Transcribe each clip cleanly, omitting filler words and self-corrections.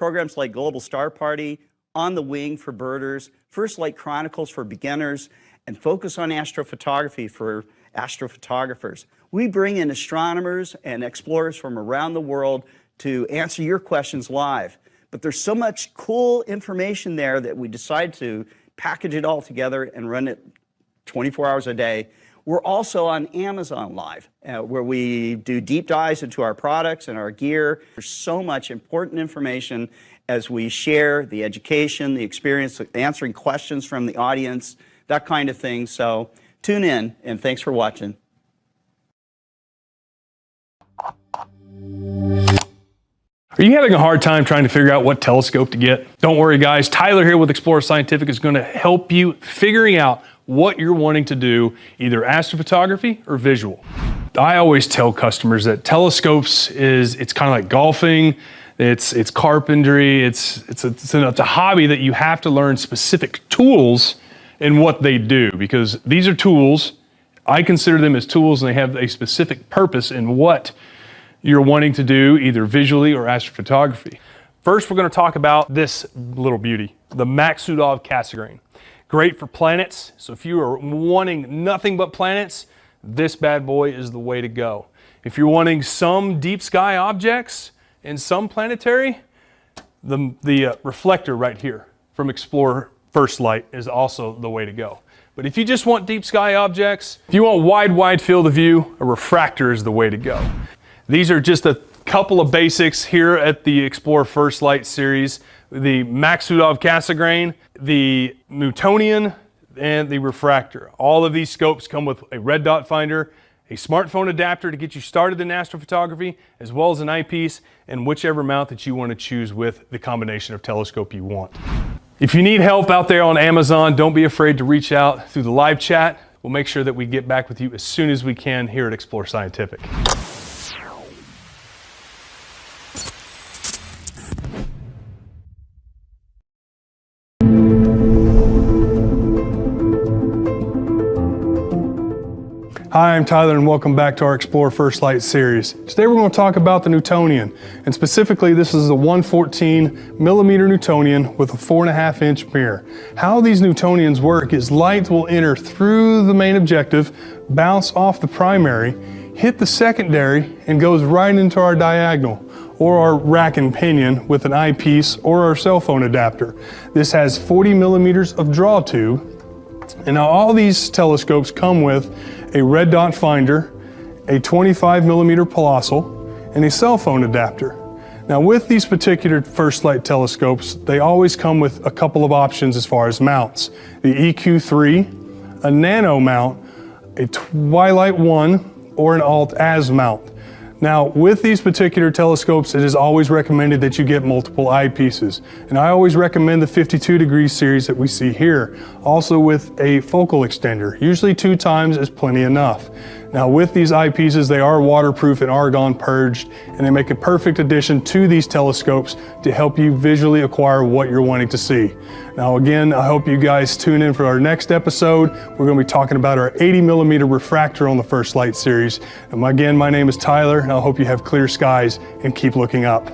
programs like Global Star Party, On the Wing for birders, First Light Chronicles for beginners, and Focus on Astrophotography for astrophotographers. We bring in astronomers and explorers from around the world to answer your questions live. But there's so much cool information there that we decided to package it all together and run it 24 hours a day. We're also on Amazon Live, where we do deep dives into our products and our gear. There's so much important information as we share the education, the experience, answering questions from the audience, that kind of thing. So tune in, and thanks for watching. Are you having a hard time trying to figure out what telescope to get? Don't worry guys, Tyler here with Explorer Scientific is going to help you figuring out what you're wanting to do, either astrophotography or visual. I always tell customers that telescopes it's kind of like golfing, it's carpentry, it's a hobby that you have to learn specific tools in what they do, because these are tools. I consider them as tools, and they have a specific purpose in what you're wanting to do, either visually or astrophotography. First, we're going to talk about this little beauty, the Maksutov Cassegrain. Great for planets, so if you are wanting nothing but planets, this bad boy is the way to go. If you're wanting some deep sky objects and some planetary, the reflector right here from Explorer First Light is also the way to go. But if you just want deep sky objects, if you want wide field of view, a refractor is the way to go. These are just a couple of basics here at the Explorer First Light series. The Maksutov Cassegrain, the Newtonian, and the refractor. All of these scopes come with a red dot finder, a smartphone adapter to get you started in astrophotography, as well as an eyepiece, and whichever mount that you want to choose with the combination of telescope you want. If you need help out there on Amazon, don't be afraid to reach out through the live chat. We'll make sure that we get back with you as soon as we can here at Explorer Scientific. Hi, I'm Tyler and welcome back to our Explorer First Light series. Today we're going to talk about the Newtonian, and specifically this is the 114 millimeter Newtonian with a 4.5 inch mirror. How these Newtonians work is light will enter through the main objective, bounce off the primary, hit the secondary, and goes right into our diagonal, or our rack and pinion with an eyepiece or our cell phone adapter. This has 40 millimeters of draw tube. And now all these telescopes come with a red dot finder, a 25 millimeter Palossal, and a cell phone adapter. Now with these particular First Light telescopes, they always come with a couple of options as far as mounts. The EQ3, a nano mount, a Twilight 1, or an Alt-Az mount. Now, with these particular telescopes, it is always recommended that you get multiple eyepieces. And I always recommend the 52 degree series that we see here, also with a focal extender. Usually 2 times is plenty enough. Now, with these eyepieces, they are waterproof and argon purged, and they make a perfect addition to these telescopes to help you visually acquire what you're wanting to see. Now, again, I hope you guys tune in for our next episode. We're going to be talking about our 80 millimeter refractor on the First Light series. And again, my name is Tyler, and I hope you have clear skies and keep looking up.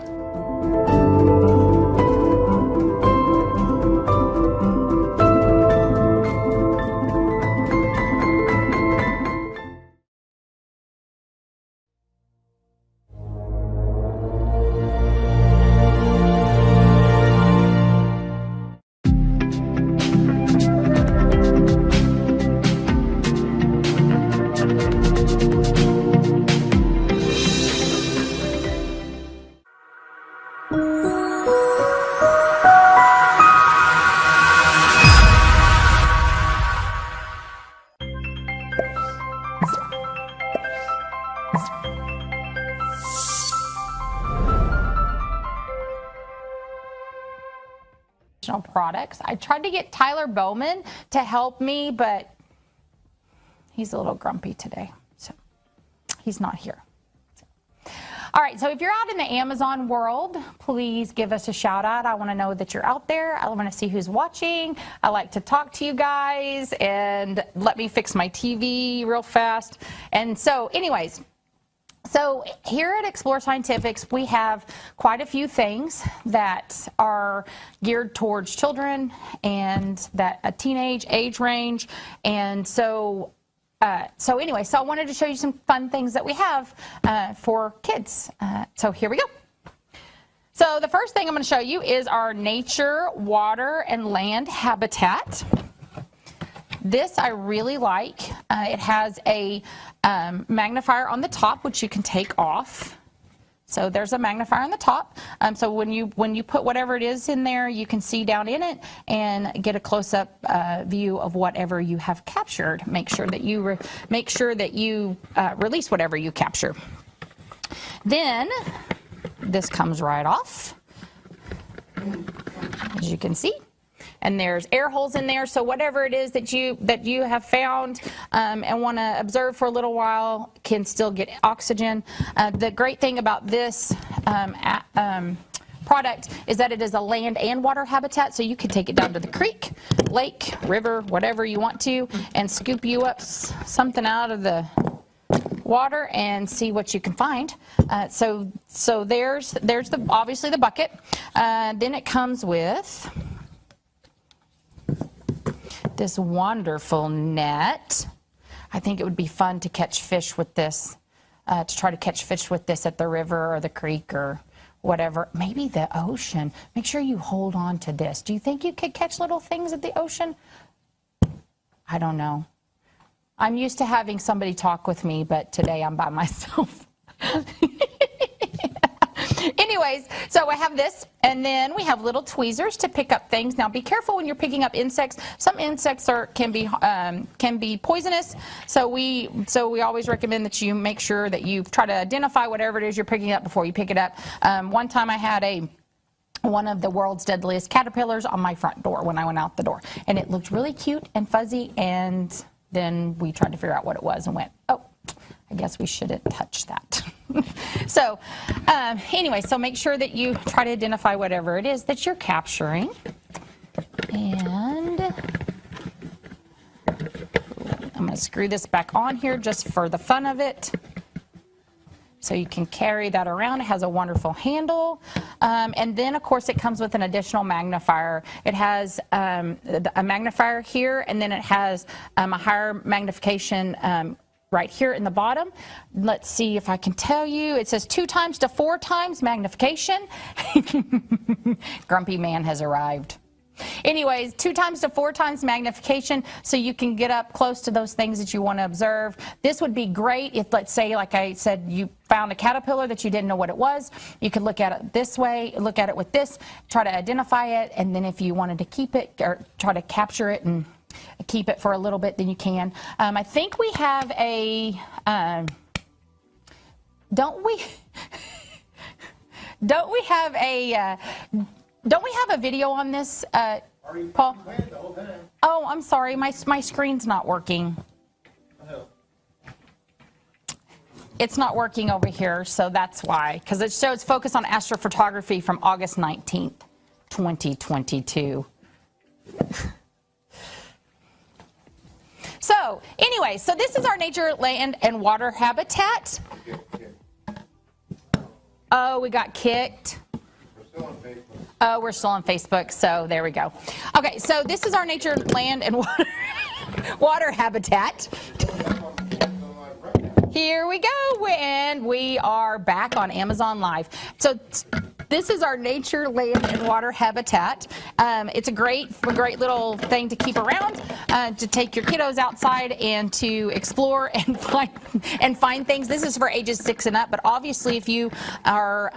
Products. I tried to get Tyler Bowman to help me, but he's a little grumpy today, so he's not here. All right, so if you're out in the Amazon world, please give us a shout out. I want to know that you're out there. I want to see who's watching. I like to talk to you guys, and let me fix my TV real fast. And so anyways, So here at Explore Scientifics, we have quite a few things that are geared towards children and that a teenage age range. And so anyway, I wanted to show you some fun things that we have for kids. So here we go. So the first thing I'm going to show you is our nature, water, and land habitat. This I really like. It has a magnifier on the top, which you can take off. So there's a magnifier on the top. So when you put whatever it is in there, you can see down in it and get a close-up view of whatever you have captured. Make sure that you release whatever you capture. Then this comes right off, as you can see. And there's air holes in there, so whatever it is that you have found and want to observe for a little while can still get oxygen. The great thing about this product is that it is a land and water habitat, so you can take it down to the creek, lake, river, whatever you want to, and scoop you up something out of the water and see what you can find. So there's obviously the bucket. Then it comes with this wonderful net. I think it would be fun to catch fish with this, to try to catch fish with this at the river or the creek or whatever. Maybe the ocean. Make sure you hold on to this. Do you think you could catch little things at the ocean? I don't know. I'm used to having somebody talk with me, but today I'm by myself. Anyways, so I have this, and then we have little tweezers to pick up things. Now, be careful when you're picking up insects. Some insects can be poisonous, so we always recommend that you make sure that you try to identify whatever it is you're picking up before you pick it up. One time I had one of the world's deadliest caterpillars on my front door when I went out the door, and it looked really cute and fuzzy, and then we tried to figure out what it was and went, oh, I guess we shouldn't touch that. So anyway, so make sure that you try to identify whatever it is that you're capturing. And I'm going to screw this back on here just for the fun of it. So you can carry that around. It has a wonderful handle. And then, of course, it comes with an additional magnifier. It has a magnifier here, and then it has a higher magnification right here in the bottom. Let's see if I can tell you. It says 2 times to 4 times magnification. Grumpy man has arrived. Anyways, 2 times to 4 times magnification, so you can get up close to those things that you want to observe. This would be great if, let's say, like I said, you found a caterpillar that you didn't know what it was. You could look at it this way, look at it with this, try to identify it, and then if you wanted to keep it or try to capture it and keep it for a little bit, then you can. I think we have a, don't we have a video on this, Paul? Oh, I'm sorry, my screen's not working. It's not working over here, so that's why, because it shows focus on astrophotography from August 19th, 2022. So anyway, so this is our nature, land, and water habitat. Oh, we got kicked. Oh, we're still on Facebook, so there we go. Okay, so this is our nature, land, and water habitat. Here we go, and we are back on Amazon Live. So this is our nature, land, and water habitat. It's a great little thing to keep around, to take your kiddos outside and to explore and find things. This is for ages 6 and up, but obviously if you are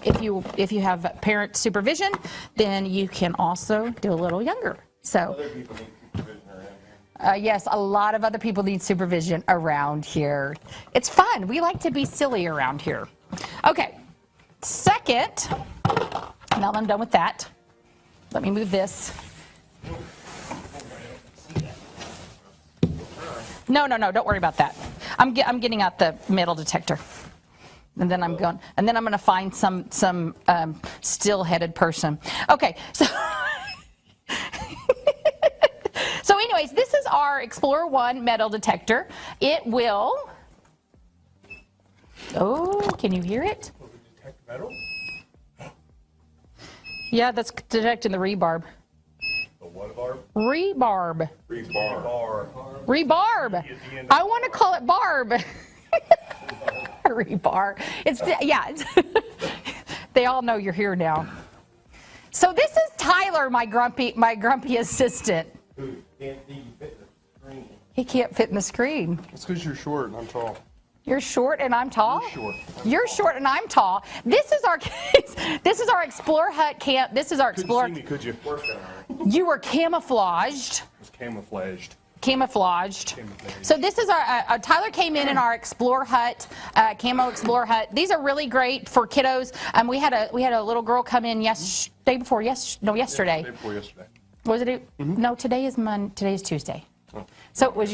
if you have parent supervision, then you can also do a little younger. So. Other people need supervision around here. Yes, a lot of other people need supervision around here. It's fun. We like to be silly around here. Okay. Second, now that I'm done with that, let me move this. No, don't worry about that. I'm getting out the metal detector. And then I'm going to find some still-headed person. Okay, so so anyways, this is our Explorer 1 metal detector. It will Oh, can you hear it? Will it detect metal? Yeah, that's detecting the rebarb. The what barb? Rebarb. Rebar. Rebarb. I want to call it barb. Rebar. They all know you're here now. So this is Tyler, my grumpy assistant. Who can't see fit the screen. He can't fit in the screen. It's because you're short and I'm tall. You're short and I'm tall? Short. You're short and I'm tall. This is our Explorer Hut camp. This is our Explorer. Couldn't see me, could you? You were camouflaged. It was camouflaged. Camouflaged. So this is our, Tyler came in our Explorer Hut, Camo Explorer Hut. These are really great for kiddos. We had a little girl come in yesterday. Day before yesterday. Was it? No, today is Tuesday. So it was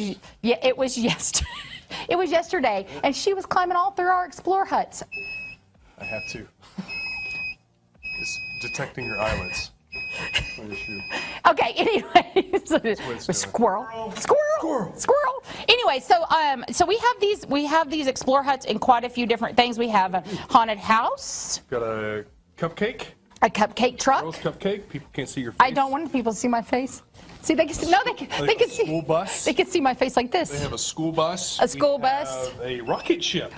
yesterday. It was yesterday, and she was climbing all through our Explorer Huts. I have to. It's detecting your eyelids. Okay, anyway, squirrel. Anyway, so we have these Explorer Huts in quite a few different things. We have a haunted house, Got a cupcake. a cupcake truck. Girls cupcake. People can't see your face. I don't want people to see my face. See, they can see. No, they can see. School bus. They can see my face like this. They have a school bus. A school We bus. have a rocket ship.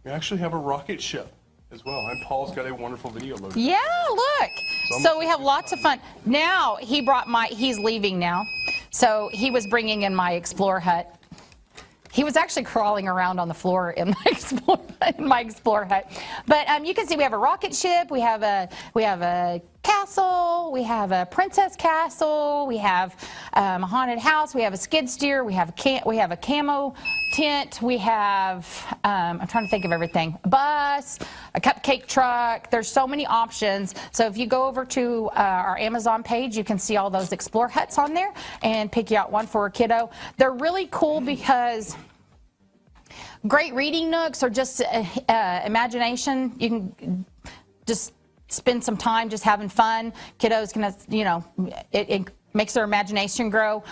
We actually have a rocket ship as well. And Paul's got a wonderful video loaded. Yeah, look. So we have lots of fun. Now he's leaving now. So he was bringing in my Explorer Hut. He was actually crawling around on the floor in my Explorer Hut. But you can see we have a rocket ship, we have a castle, we have a princess castle, we have a haunted house, we have a skid steer, we have a camo tent, we have I'm trying to think of everything. A bus, a cupcake truck. There's so many options. So if you go over to our Amazon page, you can see all those Explorer Huts on there and pick you out one for a kiddo. They're really cool because great reading nooks or just imagination. You can just spend some time just having fun. Kiddos can, it makes their imagination grow.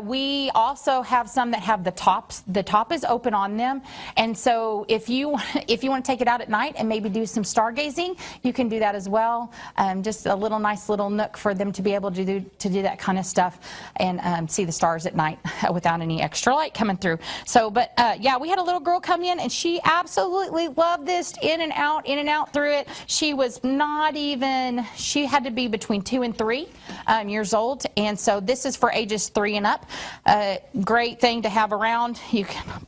We also have some that have the tops. The top is open on them, and so if you want to take it out at night and maybe do some stargazing, you can do that as well. Just a nice little nook for them to be able to do that kind of stuff and see the stars at night without any extra light coming through. So, but yeah, we had a little girl come in and she absolutely loved this, in and out through it. She was she had to be between 2 and 3 years old. And so this is for ages 3 and up. Great thing to have around.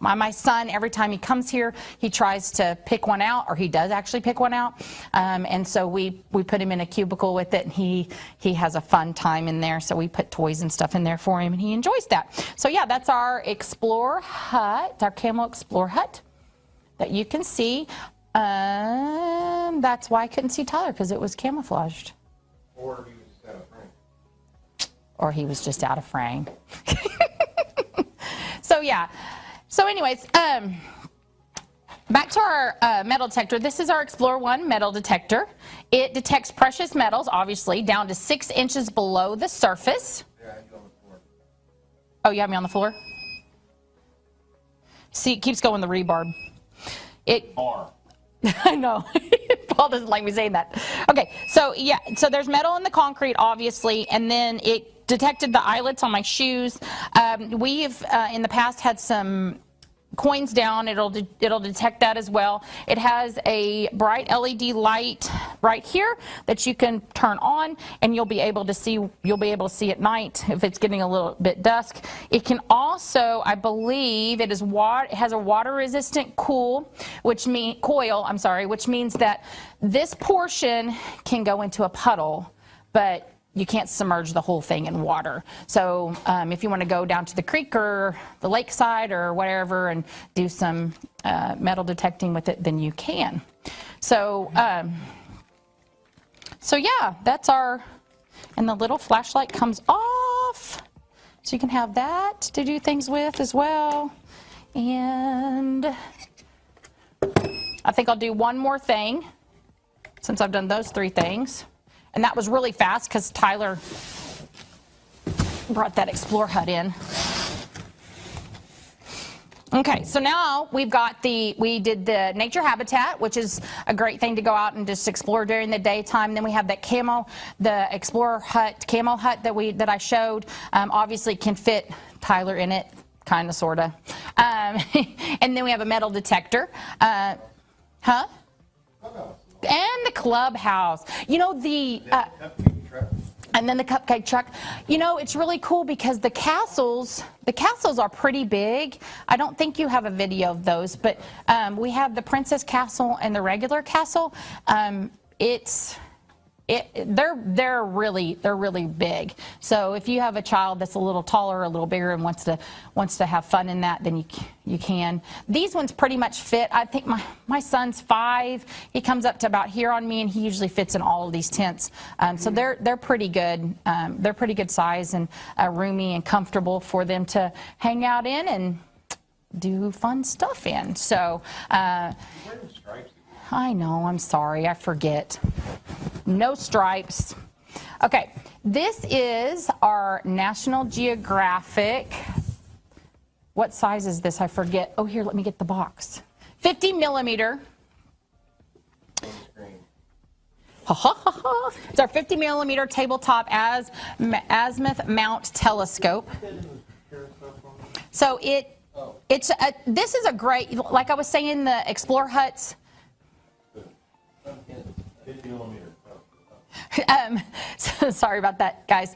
My son, every time he comes here, he tries to pick one out, or he does actually pick one out. And so we put him in a cubicle with it, and he has a fun time in there. So we put toys and stuff in there for him, and he enjoys that. So yeah, that's our Explorer Hut, our Camo Explorer Hut that you can see. That's why I couldn't see Tyler, because it was camouflaged. Or he was just out of frame. So yeah. So anyways, back to our metal detector. This is our Explorer One metal detector. It detects precious metals, obviously, down to 6 inches below the surface. Yeah, you're on the floor. Oh, you have me on the floor? See, it keeps going the rebarb. I know. Paul doesn't like me saying that. Okay, so yeah, so there's metal in the concrete, obviously, and then it detected the eyelets on my shoes. We've in the past had some coins down. It'll detect that as well. It has a bright LED light right here that you can turn on, and you'll be able to see at night if it's getting a little bit dusk. It can also, I believe, it has a water resistant coil, which means that this portion can go into a puddle, but you can't submerge the whole thing in water. So if you want to go down to the creek or the lakeside or whatever and do some metal detecting with it, then you can. So, so yeah, that's and the little flashlight comes off. So you can have that to do things with as well. And I think I'll do one more thing since I've done those 3 things. And that was really fast because Tyler brought that Explorer Hut in. Okay, so now we did the nature habitat, which is a great thing to go out and just explore during the daytime. Then we have that the Explorer hut, camo hut that I showed. Obviously can fit Tyler in it, kind of, sort of. And then we have a metal detector. And the clubhouse. You know, and then the cupcake truck. You know, it's really cool because the castles are pretty big. I don't think you have a video of those, but we have the Princess Castle and the regular castle. They're really big. So if you have a child that's a little taller or a little bigger and wants to have fun in that, then you can. These ones pretty much fit. I think my son's 5. He comes up to about here on me, and he usually fits in all of these tents. So they're pretty good. They're pretty good size and roomy and comfortable for them to hang out in and do fun stuff in. So I know, I'm sorry, I forget. No stripes. Okay, this is our National Geographic. What size is this? I forget. Oh, here, let me get the box. 50 millimeter. It's our 50 millimeter tabletop azimuth mount telescope. So this is a great, like I was saying, the Explorer huts. 50 millimeter. Sorry about that, guys.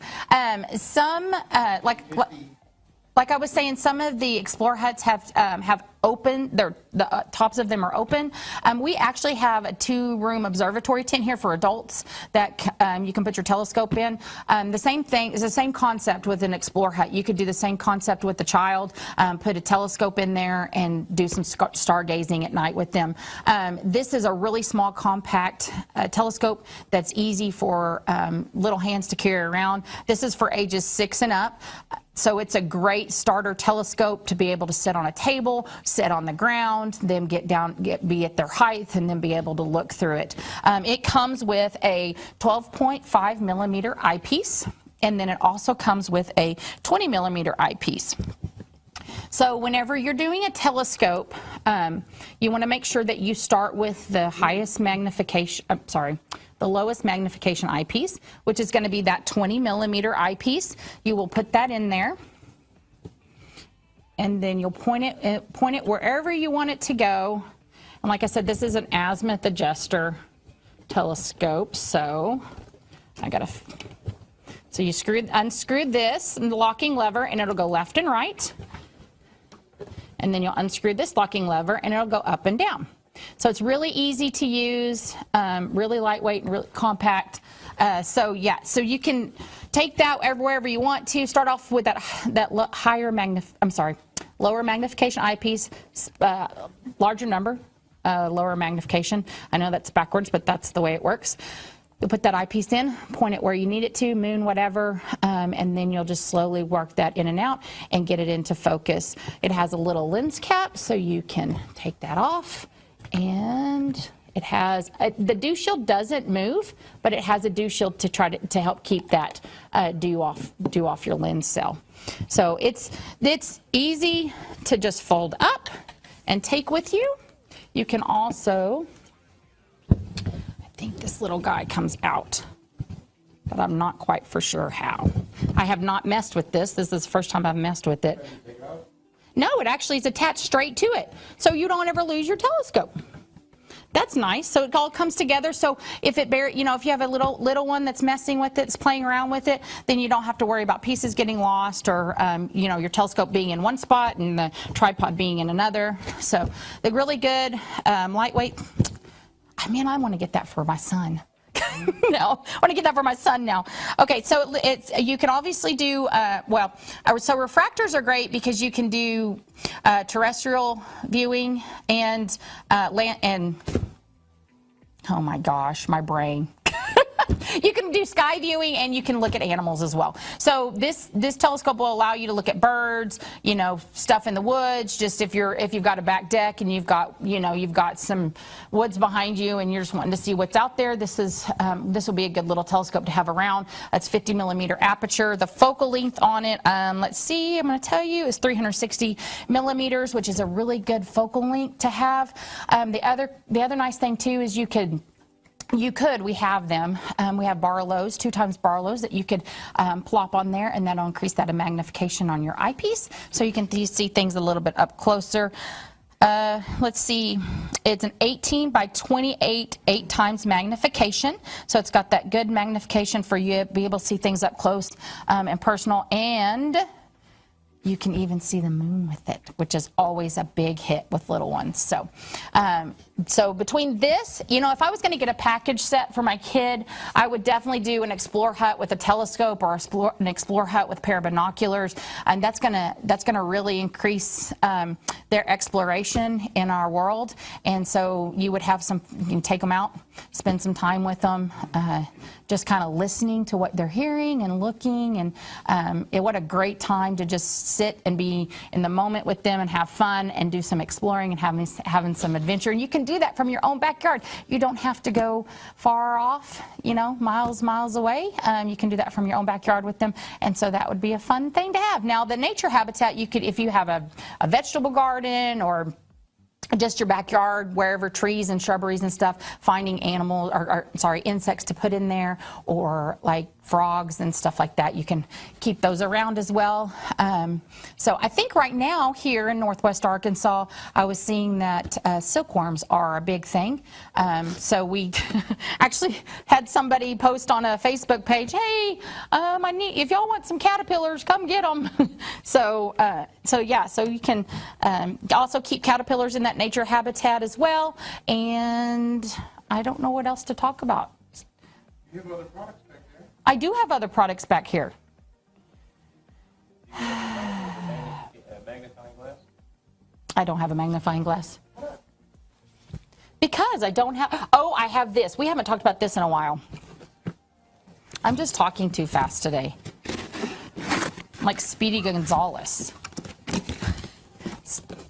Like I was saying, some of the Explorer huts have open. The tops of them are open. We actually have a 2-room observatory tent here for adults that you can put your telescope in. The same thing is the same concept with an Explorer hut. You could do the same concept with the child, put a telescope in there and do some stargazing at night with them. This is a really small, compact telescope that's easy for little hands to carry around. This is for ages 6 and up. So it's a great starter telescope to be able to sit on a table, sit on the ground, then be at their height, and then be able to look through it. It comes with a 12.5 millimeter eyepiece, and then it also comes with a 20 millimeter eyepiece. So whenever you're doing a telescope, you want to make sure that you start with the highest magnification, the lowest magnification eyepiece, which is going to be that 20 millimeter eyepiece. You will put that in there, and then you'll point it wherever you want it to go. And like I said, this is an azimuth adjuster telescope, so so you unscrew this and the locking lever, and it'll go left and right. And then you'll unscrew this locking lever, and it'll go up and down. So it's really easy to use, really lightweight and really compact. So you can take that wherever you want to. Start off with that lower magnification eyepiece, larger number, lower magnification. I know that's backwards, but that's the way it works. You'll put that eyepiece in, point it where you need it to, moon, whatever, and then you'll just slowly work that in and out and get it into focus. It has a little lens cap, so you can take that off. And it has the dew shield doesn't move, but it has a dew shield to try to help keep that dew off your lens cell. So it's easy to just fold up and take with you. You can also, I think this little guy comes out, but I'm not quite for sure how. I have not messed with this. This is the first time I've messed with it. No, it actually is attached straight to it, so you don't ever lose your telescope. That's nice. So it all comes together. So if if you have a little one that's messing with it, it's playing around with it, then you don't have to worry about pieces getting lost or your telescope being in one spot and the tripod being in another. So they're really good, lightweight. I want to get that for my son. No, I want to get that for my son now. Okay, so you can obviously do, so refractors are great because you can do terrestrial viewing and land, and oh my gosh, my brain. You can do sky viewing, and you can look at animals as well. So this telescope will allow you to look at birds, you know, stuff in the woods. Just if you've got a back deck and you've got some woods behind you and you're just wanting to see what's out there, this will be a good little telescope to have around. That's 50 millimeter aperture. The focal length on it, let's see, I'm going to tell you, is 360 millimeters, which is a really good focal length to have. The other nice thing too is we have them. We have Barlows, 2x Barlows that you could plop on there, and that'll increase that magnification on your eyepiece, so you can see things a little bit up closer. Let's see, it's an 18 by 28, 8x magnification, so it's got that good magnification for you to be able to see things up close and personal, and you can even see the moon with it, which is always a big hit with little ones. So, so between this, you know, if I was going to get a package set for my kid, I would definitely do an Explorer hut with a telescope, or an Explorer hut with a pair of binoculars, and that's gonna really increase their exploration in our world. And so you would have you can take them out, spend some time with them, just kind of listening to what they're hearing and looking, and what a great time to just sit and be in the moment with them and have fun and do some exploring and having some adventure. And you can do that from your own backyard. You don't have to go far off, you know, miles away. You can do that from your own backyard with them, and so that would be a fun thing to have. Now, the nature habitat, you could, if you have a vegetable garden or just your backyard, wherever trees and shrubberies and stuff, finding animals, insects to put in there, or like frogs and stuff like that, you can keep those around as well. So I think right now here in Northwest Arkansas, I was seeing that silkworms are a big thing. So we actually had somebody post on a Facebook page, hey, if y'all want some caterpillars, come get them. So yeah, so you can also keep caterpillars in that nature habitat as well. And I don't know what else to talk about. You have other products back there? I do have other products back here. Magnifying glass? I don't have a magnifying glass. Because I don't have, I have this. We haven't talked about this in a while. I'm just talking too fast today. I'm like Speedy Gonzales.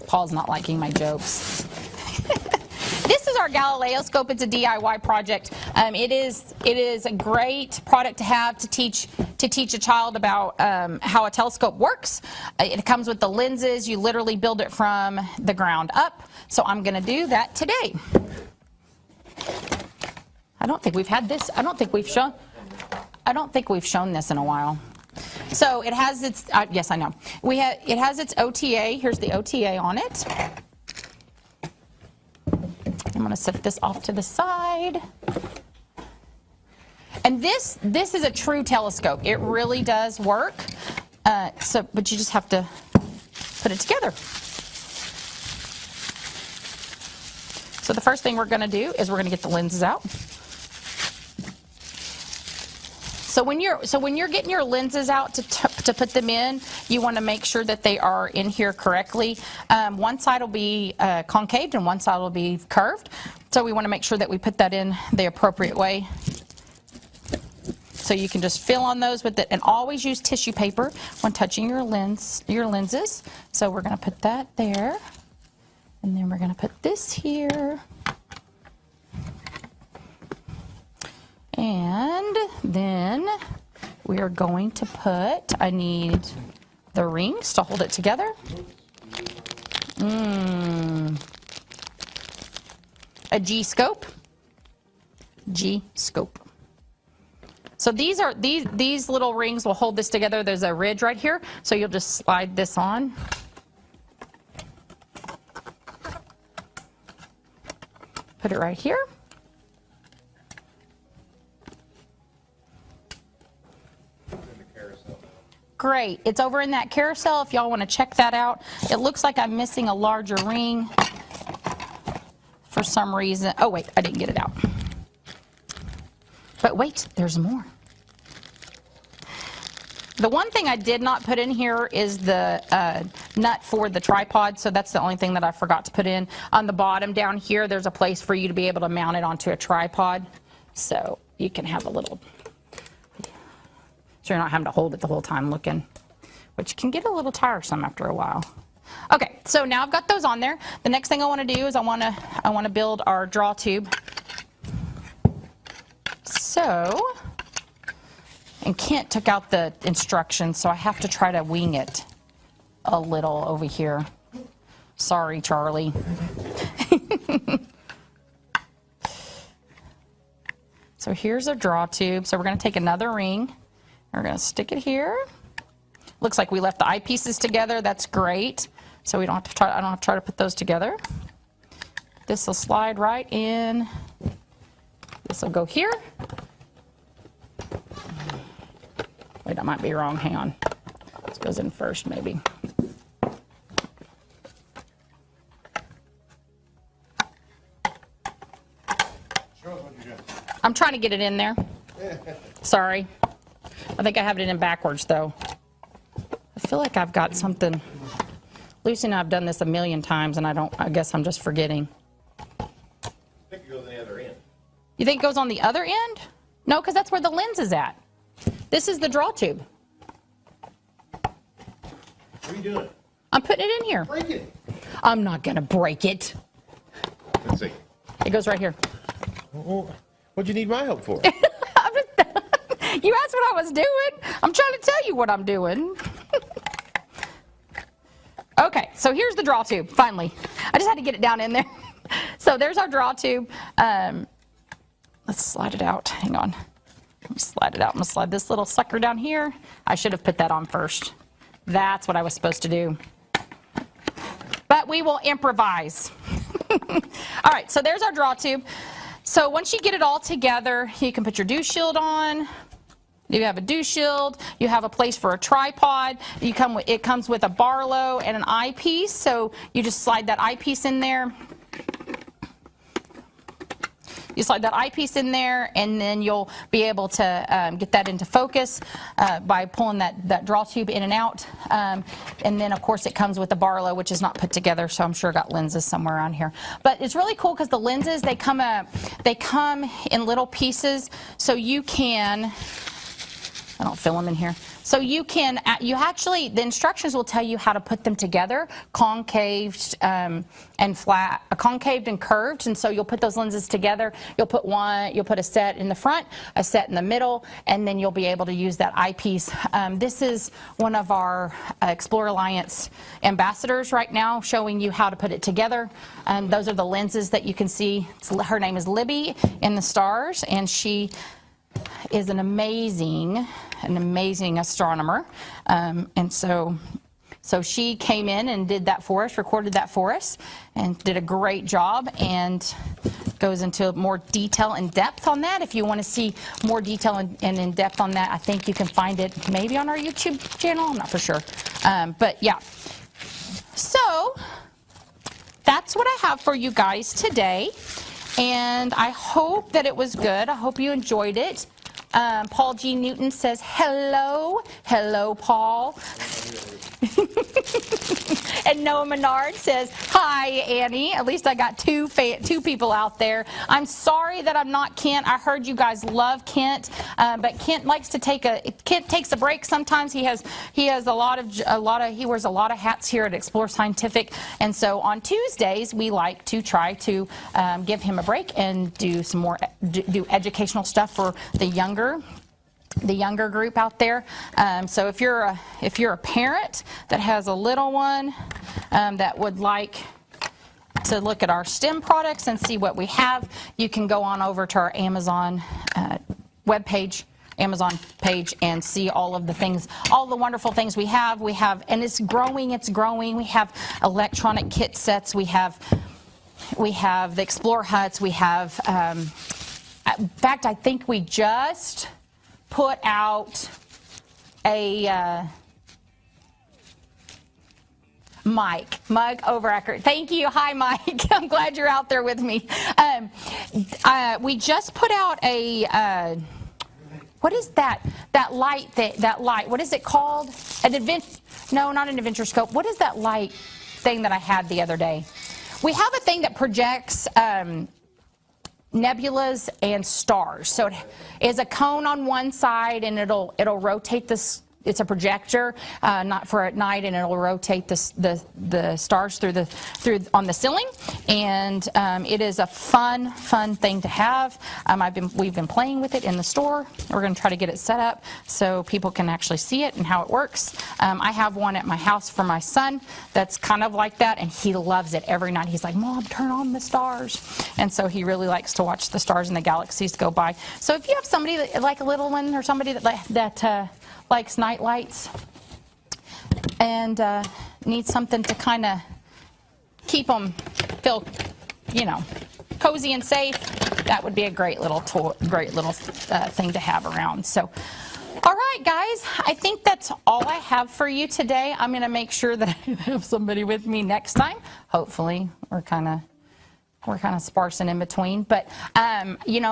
Paul's not liking my jokes. This is our Galileo scope. It's a DIY project. It is a great product to have to teach a child about how a telescope works. It comes with the lenses. You literally build it from the ground up. So I'm going to do that today. I don't think we've had this. I don't think we've shown this in a while. So it has its yes, I know. It has its OTA. Here's the OTA on it. I'm going to set this off to the side. And this is a true telescope. It really does work. But you just have to put it together. So the first thing we're going to do is we're going to get the lenses out. So when you're getting your lenses out to put them in, you want to make sure that they are in here correctly. One side will be concaved and one side will be curved. So we want to make sure that we put that in the appropriate way. So you can just fill on those with it, and always use tissue paper when touching your lenses. So we're going to put that there, and then we're going to put this here. And then we are going to I need the rings to hold it together. A G-scope. G-scope. So these little rings will hold this together. There's a ridge right here, so you'll just slide this on. Put it right here. Great. It's over in that carousel if y'all want to check that out. It looks like I'm missing a larger ring for some reason. Oh, wait, I didn't get it out. But wait, there's more. The one thing I did not put in here is the nut for the tripod, so that's the only thing that I forgot to put in. On the bottom down here, there's a place for you to be able to mount it onto a tripod. So you can have a little so you're not having to hold it the whole time looking, which can get a little tiresome after a while. Okay, so now I've got those on there. The next thing I want to do is I want to build our draw tube. So, and Kent took out the instructions, so I have to try to wing it a little over here. Sorry, Charlie. So here's a draw tube. So we're going to take another ring. We're going to stick it here. Looks like we left the eyepieces together. That's great. So we don't have to try. I don't have to try to put those together. This will slide right in. This will go here. Wait, I might be wrong. Hang on. This goes in first, maybe. Show us what you got. I'm trying to get it in there. Sorry. I think I have it in backwards, though. I feel like I've got something. Lucy and I have done this a million times, and I guess I'm just forgetting. I think it goes on the other end. You think it goes on the other end? No, because that's where the lens is at. This is the draw tube. What are you doing? I'm putting it in here. Break it. I'm not going to break it. Let's see. It goes right here. What'd you need my help for? You asked what I was doing. I'm trying to tell you what I'm doing. Okay, so here's the draw tube, finally. I just had to get it down in there. So there's our draw tube. Let's slide it out. Hang on. Let me slide it out. I'm going to slide this little sucker down here. I should have put that on first. That's what I was supposed to do. But we will improvise. All right, so there's our draw tube. So once you get it all together, you can put your dew shield on. You have a dew shield. You have a place for a tripod. It comes with a Barlow and an eyepiece. So you just slide that eyepiece in there. You slide that eyepiece in there, and then you'll be able to get that into focus by pulling that draw tube in and out. And then, of course, it comes with the Barlow, which is not put together, so I'm sure got lenses somewhere around here. But it's really cool because the lenses, they come in little pieces, so you can... I don't fill them in here. So you actually, the instructions will tell you how to put them together, concaved and flat, concaved and curved. And so you'll put those lenses together. You'll put a set in the front, a set in the middle, and then you'll be able to use that eyepiece. This is one of our Explore Alliance ambassadors right now, showing you how to put it together. Those are the lenses that you can see. Her name is Libby in the stars, and she is an amazing astronomer, and so she came in and did that for us, recorded that for us, and did a great job, and goes into more detail and depth on that. If you want to see more detail and in depth on that, I think you can find it maybe on our YouTube channel. I'm not for sure, but yeah. So that's what I have for you guys today. And I hope that it was good. I hope you enjoyed it. Paul G. Newton says, hello. Hello, Paul. And Noah Menard says, hi, Annie. At least I got two people out there. I'm sorry that I'm not Kent. I heard you guys love Kent, but Kent likes to Kent takes a break sometimes. He wears a lot of hats here at Explore Scientific, and so on Tuesdays we like to try to give him a break and do some more do educational stuff for the younger group out there. So if you're a parent that has a little one that would like to look at our STEM products and see what we have, you can go on over to our Amazon webpage, Amazon page, and see all of the things, all the wonderful things we have. And it's growing. We have electronic kit sets. We have the Explore huts. We have, in fact, I think we just put out a Mike Overacker. Thank you. Hi, Mike. I'm glad you're out there with me. We just put out a what is that light? That light. What is it called? No, not an adventure scope. What is that light thing that I had the other day? We have a thing that projects. nebulas and stars. So it is a cone on one side, and it'll rotate this. It's a projector, not for at night, and it'll rotate the stars through on the ceiling. And it is a fun thing to have. We've been playing with it in the store. We're going to try to get it set up so people can actually see it and how it works. I have one at my house for my son that's kind of like that, and he loves it every night. He's like, "Mom, turn on the stars," and so he really likes to watch the stars and the galaxies go by. So if you have somebody that, like a little one or somebody that likes night lights and needs something to kind of keep them feel, cozy and safe, that would be a great little thing to have around. So, all right, guys, I think that's all I have for you today. I'm going to make sure that I have somebody with me next time. Hopefully, we're kind of sparse and in between. But,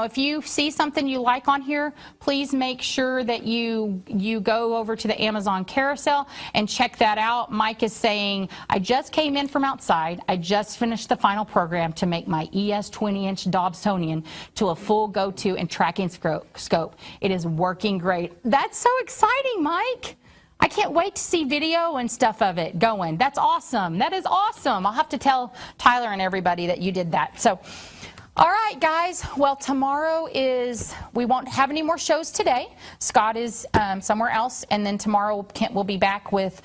if you see something you like on here, please make sure that you go over to the Amazon carousel and check that out. Mike is saying, I just came in from outside. I just finished the final program to make my ES 20-inch Dobsonian to a full go-to and tracking scope. It is working great. That's so exciting, Mike. I can't wait to see video and stuff of it going. That's awesome. That is awesome. I'll have to tell Tyler and everybody that you did that. So, all right, guys. Well, tomorrow we won't have any more shows today. Scott is somewhere else. And then tomorrow we'll be back with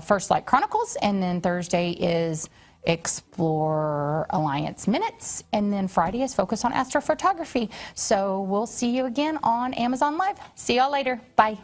First Light Chronicles. And then Thursday is Explore Alliance Minutes. And then Friday is Focus on Astrophotography. So we'll see you again on Amazon Live. See y'all later. Bye.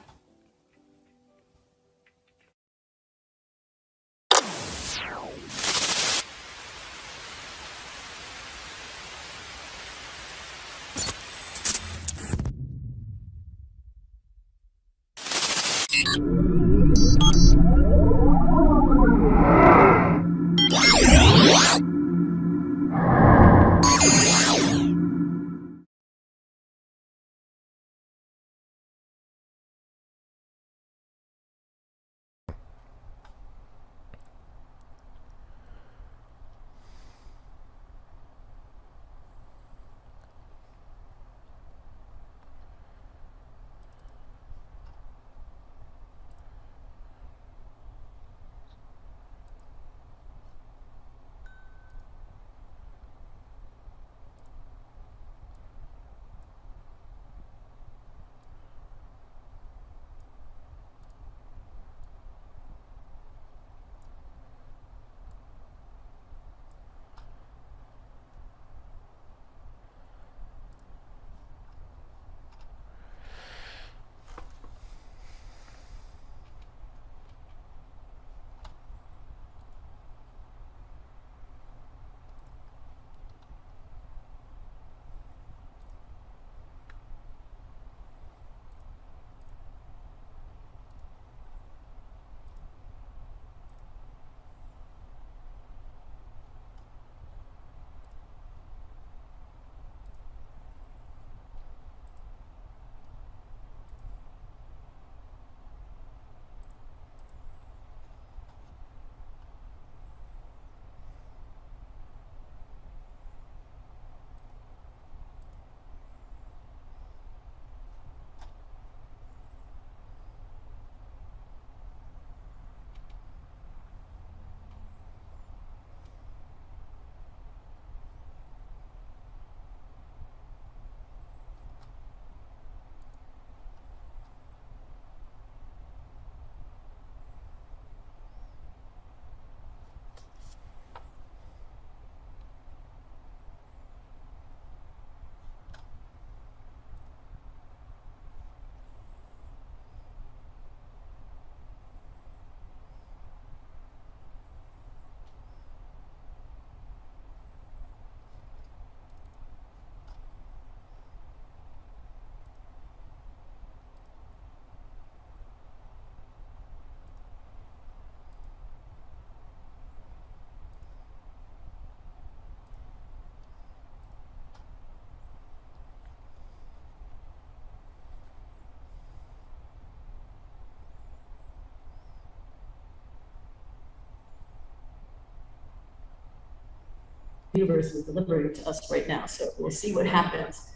universe is delivering to us right now. So we'll see what happens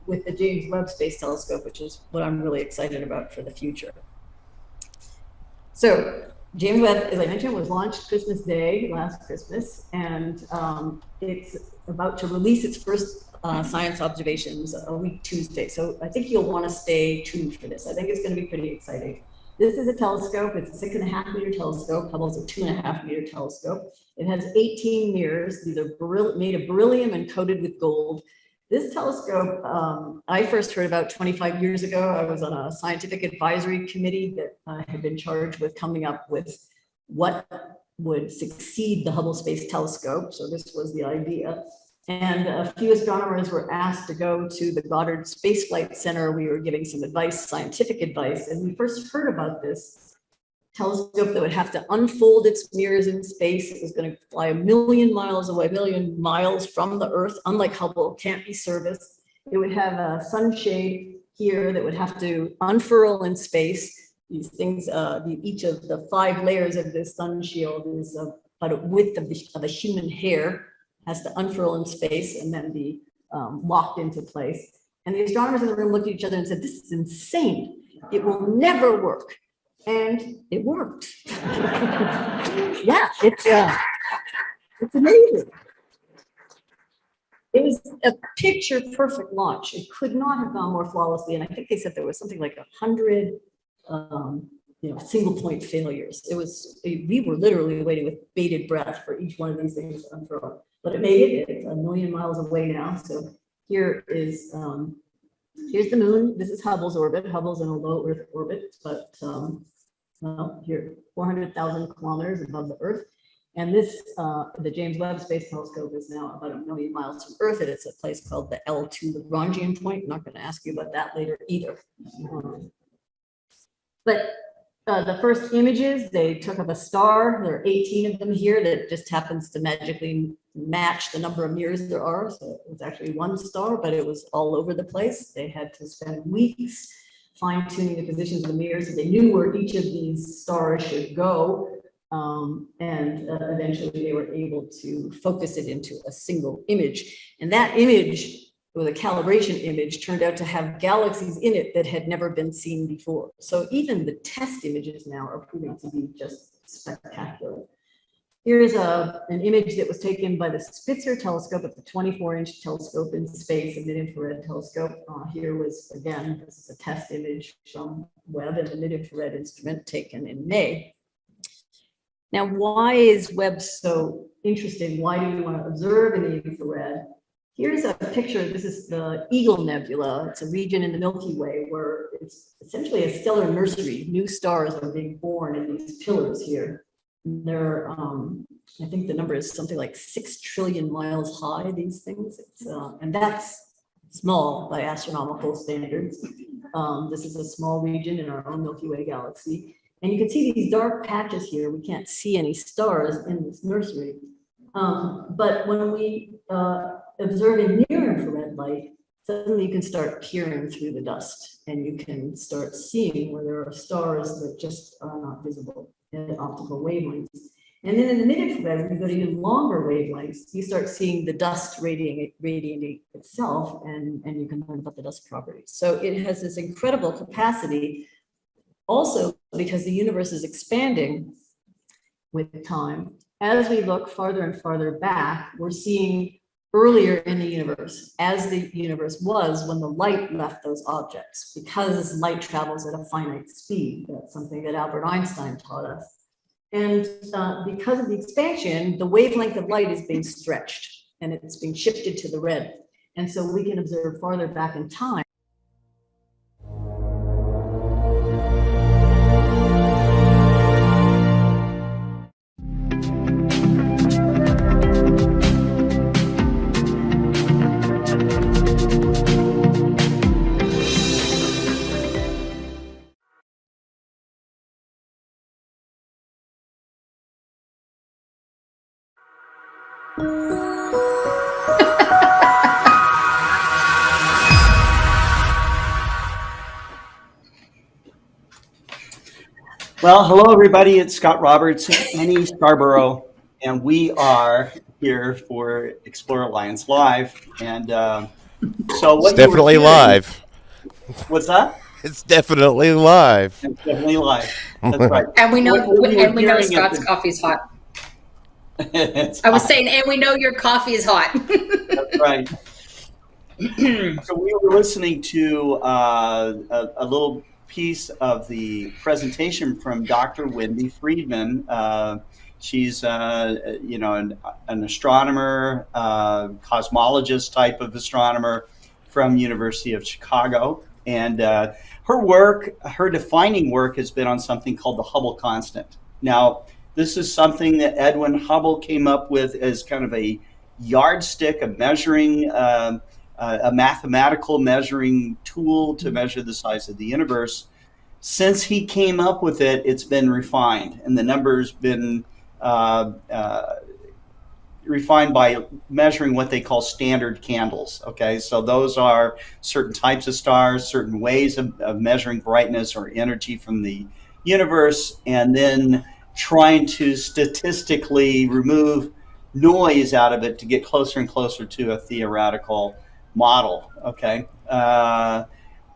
with the James Webb Space Telescope, which is what I'm really excited about for the future. So James Webb, as I mentioned, was launched Christmas Day, last Christmas, and it's about to release its first science observations a week Tuesday. So I think you'll want to stay tuned for this. I think it's going to be pretty exciting. This is a telescope. It's a 6.5 meter telescope. Hubble's a 2.5 meter telescope. It has 18 mirrors. These are made of beryllium and coated with gold. This telescope, I first heard about 25 years ago. I was on a scientific advisory committee that had been charged with coming up with what would succeed the Hubble Space Telescope. So this was the idea. And a few astronomers were asked to go to the Goddard Space Flight Center. We were giving some advice, scientific advice, and we first heard about this telescope that would have to unfold its mirrors in space. It was going to fly 1 million miles away, 1 million miles from the Earth, unlike Hubble, can't be serviced. It would have a sunshade here that would have to unfurl in space. These things, each of the 5 layers of this sun shield is about a width of a human hair, has to unfurl in space and then be locked into place. And the astronomers in the room looked at each other and said, "This is insane. It will never work." And it worked. Yeah, it's amazing. It was a picture perfect launch. It could not have gone more flawlessly. And I think they said there was something like 100 single point failures. We were literally waiting with bated breath for each one of these things to unfurl. But it made it. It's 1 million miles away now. So here is, here's the moon. This is Hubble's orbit. Hubble's in a low Earth orbit, but here, 400,000 kilometers above the Earth. And this, the James Webb Space Telescope is now about 1 million miles from Earth, and it's a place called the L2 Lagrangian point. I'm not going to ask you about that later either. But the first images, they took of a star. There are 18 of them here that just happens to magically match the number of mirrors there are. So it was actually one star, but it was all over the place. They had to spend weeks fine-tuning the positions of the mirrors so they knew where each of these stars should go. And eventually they were able to focus it into a single image. And that image, with a calibration image, turned out to have galaxies in it that had never been seen before. So even the test images now are proving to be just spectacular. Here's an image that was taken by the Spitzer telescope. It's a 24-inch telescope in space, a mid-infrared telescope. Here was, again, this is a test image from Webb and the mid-infrared instrument taken in May. Now, why is Webb so interesting? Why do we want to observe in the infrared? Here's a picture. This is the Eagle Nebula. It's a region in the Milky Way where it's essentially a stellar nursery. New stars are being born in these pillars here. They're, I think the number is something like 6 trillion miles high, these things. And that's small by astronomical standards. This is a small region in our own Milky Way galaxy. And you can see these dark patches here. We can't see any stars in this nursery. But when we observe in near infrared light, suddenly you can start peering through the dust and you can start seeing where there are stars that just are not visible at optical wavelengths. And then in the mid-infrared, when you go to even longer wavelengths, you start seeing the dust radiating itself, and you can learn about the dust properties. So it has this incredible capacity. Also, because the universe is expanding with time, as we look farther and farther back, we're seeing earlier in the universe, as the universe was when the light left those objects, because light travels at a finite speed. That's something that Albert Einstein taught us. And because of the expansion, the wavelength of light is being stretched and it's being shifted to the red. And so we can observe farther back in time. Well, hello everybody. It's Scott Roberts, Annie Scarborough, and we are here for Explore Alliance Live. And so what It's definitely you were hearing- live. What's that? It's definitely live. It's definitely live. That's right. And we know, What you were and we know hearing at Scott's the- coffee's hot. It's I was hot. saying, and we know your coffee is hot. That's right. So we were listening to a little piece of the presentation from Dr. Wendy Friedman. She's an astronomer, cosmologist type of astronomer from University of Chicago, and her defining work has been on something called the Hubble constant. Now, this is something that Edwin Hubble came up with as kind of a yardstick, a measuring, a mathematical measuring tool to measure the size of the universe. Since he came up with it, it's been refined, and the numbers been refined by measuring what they call standard candles. Okay, so those are certain types of stars, certain ways of measuring brightness or energy from the universe, and then trying to statistically remove noise out of it to get closer and closer to a theoretical model. Okay.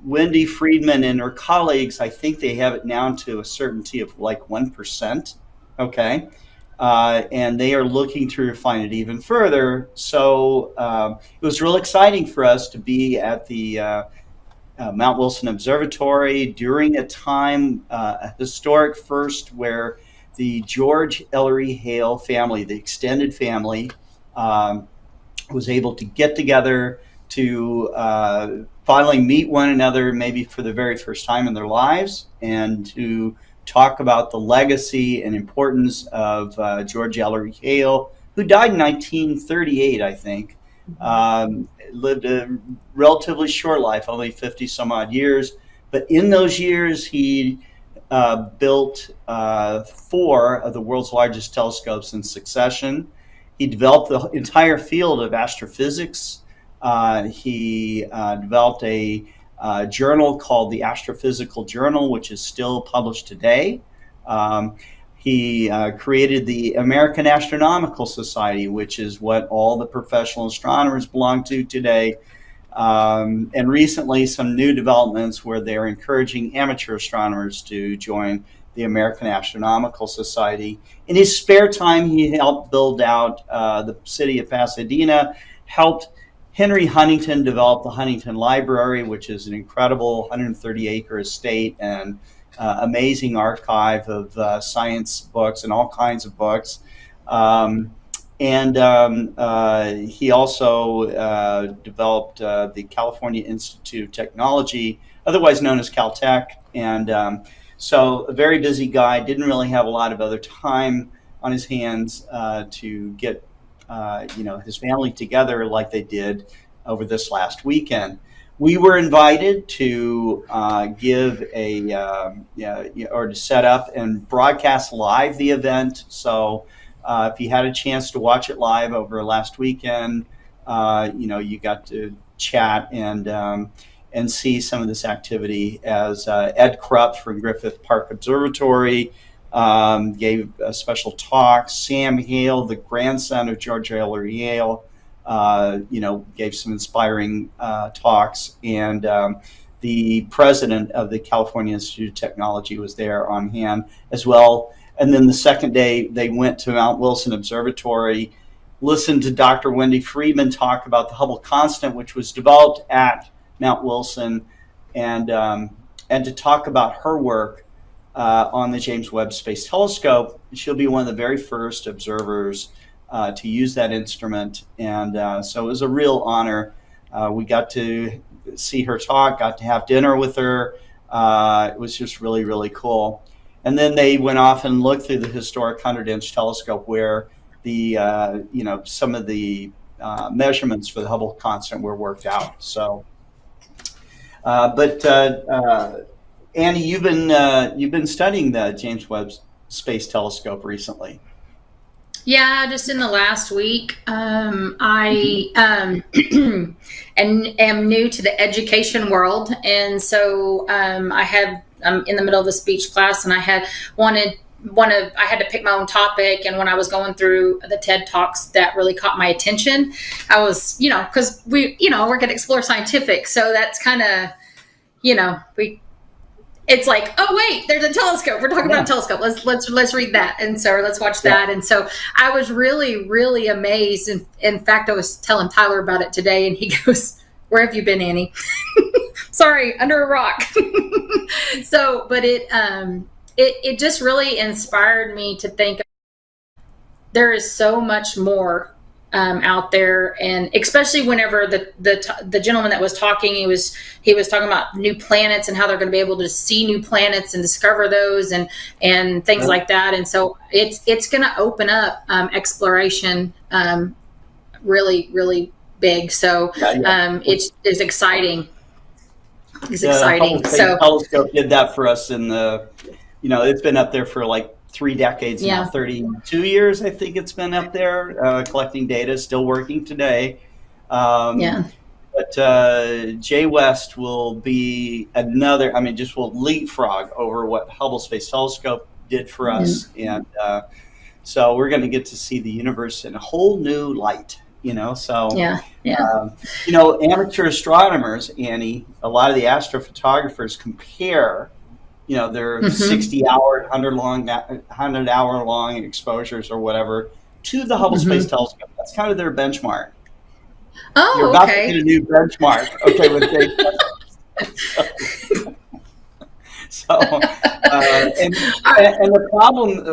Wendy Friedman and her colleagues, I think they have it down to a certainty of like 1%. Okay. And they are looking to refine it even further. So it was real exciting for us to be at the Mount Wilson Observatory during a time, a historic first, where the George Ellery Hale family, the extended family, was able to get together to finally meet one another, maybe for the very first time in their lives, and to talk about the legacy and importance of George Ellery Hale, who died in 1938, I think. Lived a relatively short life, only 50 some odd years. But in those years, he built 4 of the world's largest telescopes in succession. He developed the entire field of astrophysics. He developed a journal called the Astrophysical Journal, which is still published today. He created the American Astronomical Society, which is what all the professional astronomers belong to today. And recently, some new developments where they're encouraging amateur astronomers to join the American Astronomical Society. In his spare time, he helped build out the city of Pasadena, helped Henry Huntington develop the Huntington Library, which is an incredible 130-acre estate and amazing archive of science books and all kinds of books. He also developed the California Institute of Technology, otherwise known as Caltech. And so a very busy guy, didn't really have a lot of other time on his hands to get his family together like they did over this last weekend. We were invited to give or to set up and broadcast live the event. So if you had a chance to watch it live over last weekend, you got to chat and see some of this activity as Ed Krupp from Griffith Park Observatory gave a special talk. Sam Hale, the grandson of George Ellery Hale, gave some inspiring talks, and the president of the California Institute of Technology was there on hand as well. And then the second day, they went to Mount Wilson Observatory, listened to Dr. Wendy Friedman talk about the Hubble constant, which was developed at Mount Wilson, and to talk about her work on the James Webb Space Telescope. She'll be one of the very first observers to use that instrument, and so it was a real honor. We got to see her talk, got to have dinner with her. It was just really, really cool. And then they went off and looked through the historic 100-inch telescope where the some of the measurements for the Hubble constant were worked out. So, Annie, you've been studying the James Webb Space Telescope recently. Yeah, just in the last week. I am new to the education world, and so I'm in the middle of a speech class, and I had wanted I had to pick my own topic. And when I was going through the TED Talks that really caught my attention, I was, because we, we're going to explore scientific. So that's kind of, it's like, oh wait, there's a telescope. We're talking about a telescope. Let's read that. And so let's watch that. And so I was really, really amazed. And in fact, I was telling Tyler about it today, and he goes, "Where have you been, Annie?" Sorry, under a rock. So, but it just really inspired me to think there is so much more out there, and especially whenever the gentleman that was talking, he was talking about new planets and how they're going to be able to see new planets and discover those and things like that. And so it's going to open up exploration really, really big. So it's exciting. It's exciting. Hubble So telescope did that for us in the, it's been up there for like 3 decades now, 32 years, I think it's been up there, collecting data, still working today. But Jay West will be another, just will leapfrog over what Hubble Space Telescope did for us. And so we're going to get to see the universe in a whole new light, so. Amateur astronomers, Annie, a lot of the astrophotographers compare their 60-hour, 100-hour long exposures or whatever to the Hubble Space Telescope. That's kind of their benchmark. Oh, You're about okay. to get a new benchmark. Okay, with Jay. And the problem,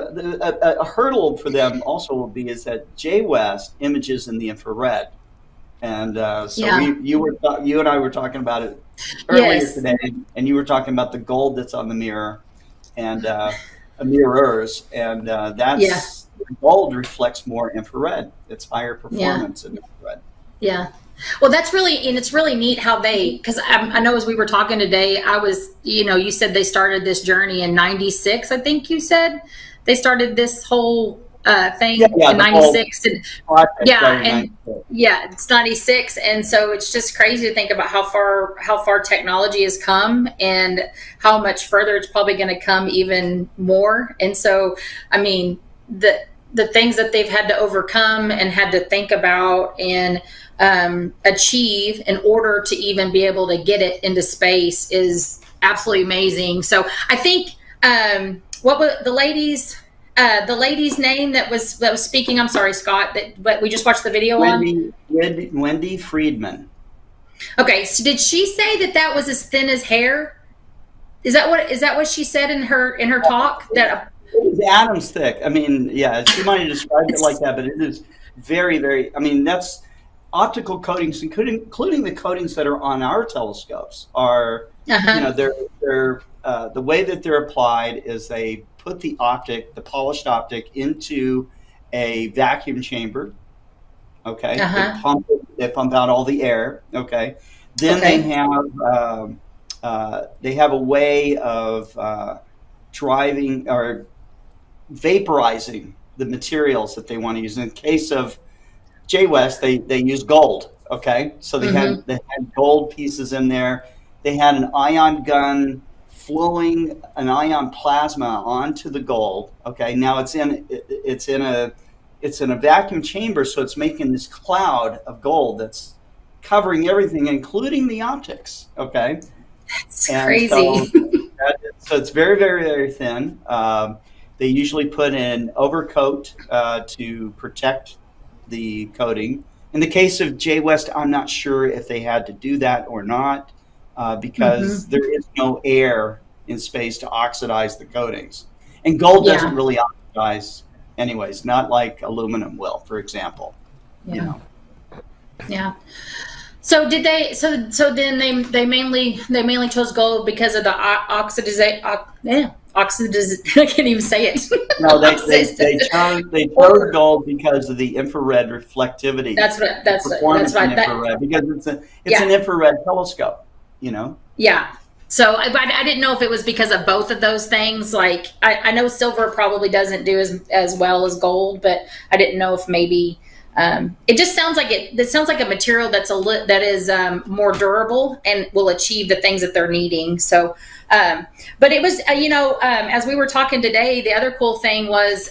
a hurdle for them also will be is that Jay West images in the infrared. And you and I were talking about it earlier today, and you were talking about the gold that's on the mirror and mirrors, and that's gold reflects more infrared. It's higher performance in infrared. Yeah. Well, it's really neat how because I know as we were talking today, I was, you said they started this journey in 96, I think you said. They started this whole thing in 96. It's 96. And so it's just crazy to think about how far technology has come and how much further it's probably going to come even more. And so, the things that they've had to overcome and had to think about and achieve in order to even be able to get it into space is absolutely amazing. So I think what was the lady's name that was speaking? I'm sorry, Scott, but we just watched the video on Wendy Friedman. Okay, so did she say that was as thin as hair? Is that what she said in her talk? That it was atoms thick. She might have described it like that, but it is very, very. That's optical coatings, including the coatings that are on our telescopes, are they're the way that they're applied is they put the polished optic into a vacuum chamber. Okay, they pump out all the air. Okay, then they have a way of driving or vaporizing the materials that they want to use. In the case of Jay West, they use gold. Okay, so they had gold pieces in there. They had an ion gun flowing an ion plasma onto the gold. Okay, now it's in a vacuum chamber, so it's making this cloud of gold that's covering everything, including the optics. Okay, that's crazy. So it's very, very, very thin. They usually put an overcoat to protect the coating. In the case of Jay West, I'm not sure if they had to do that or not, because there is no air in space to oxidize the coatings. And gold doesn't really oxidize anyways, not like aluminum will, for example. Yeah. So did they? So then they mainly chose gold because of the oxidization. I can't even say it. No, they chose gold because of the infrared reflectivity. That's right. Infrared, because it's an infrared telescope. Yeah. So I didn't know if it was because of both of those things. Like I know silver probably doesn't do as well as gold, but I didn't know if maybe it just sounds like it sounds like a material that's that is more durable and will achieve the things that they're needing. So, but it was, as we were talking today, the other cool thing was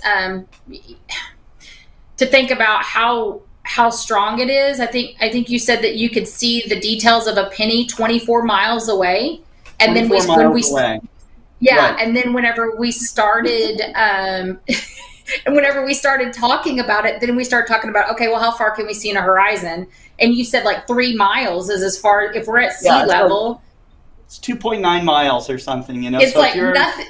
to think about how strong it is. I think you said that you could see the details of a penny 24 miles away, and then away. Yeah, right. And then whenever we started. And whenever we started talking about it, then we started talking about, okay, well, how far can we see in a horizon? And you said like 3 miles is as far, if we're at sea level. It's 2.9 miles or something, It's so like nothing.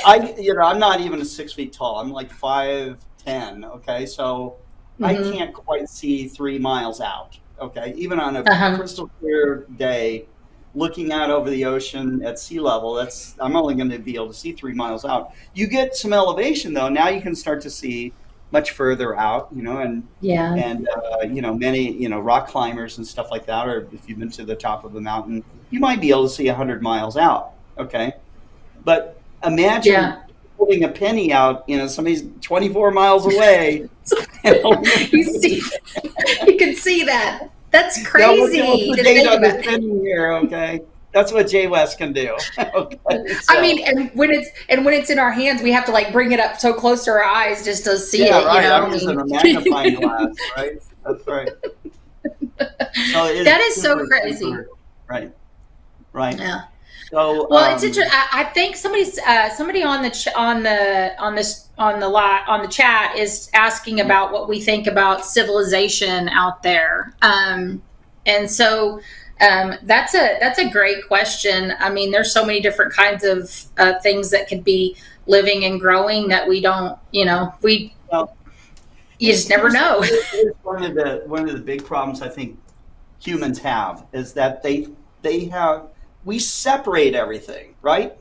I'm not even 6 feet tall. I'm like 5'10", okay? So I can't quite see 3 miles out, okay? Even on a crystal clear day, looking out over the ocean at sea level, I'm only going to be able to see 3 miles out. You get some elevation though. Now you can start to see much further out, and many, rock climbers and stuff like that, or if you've been to the top of a mountain, you might be able to see 100 miles out. Okay. But imagine holding a penny out, somebody's 24 miles away. You can see that. That's crazy. What's the date on this penny here? Okay. That's what Jay West can do. Okay, so. I mean, and when it's in our hands, we have to like bring it up so close to our eyes just to see it. Right. I'm using a magnifying glass, right? That's right. So that is so crazy. Super, right. Yeah. So it's interesting. I think somebody on the chat is asking about what we think about civilization out there, and so. That's a great question. I mean, there's so many different kinds of things that could be living and growing that we don't, you just never know. One of the big problems I think humans have is that we separate everything, right?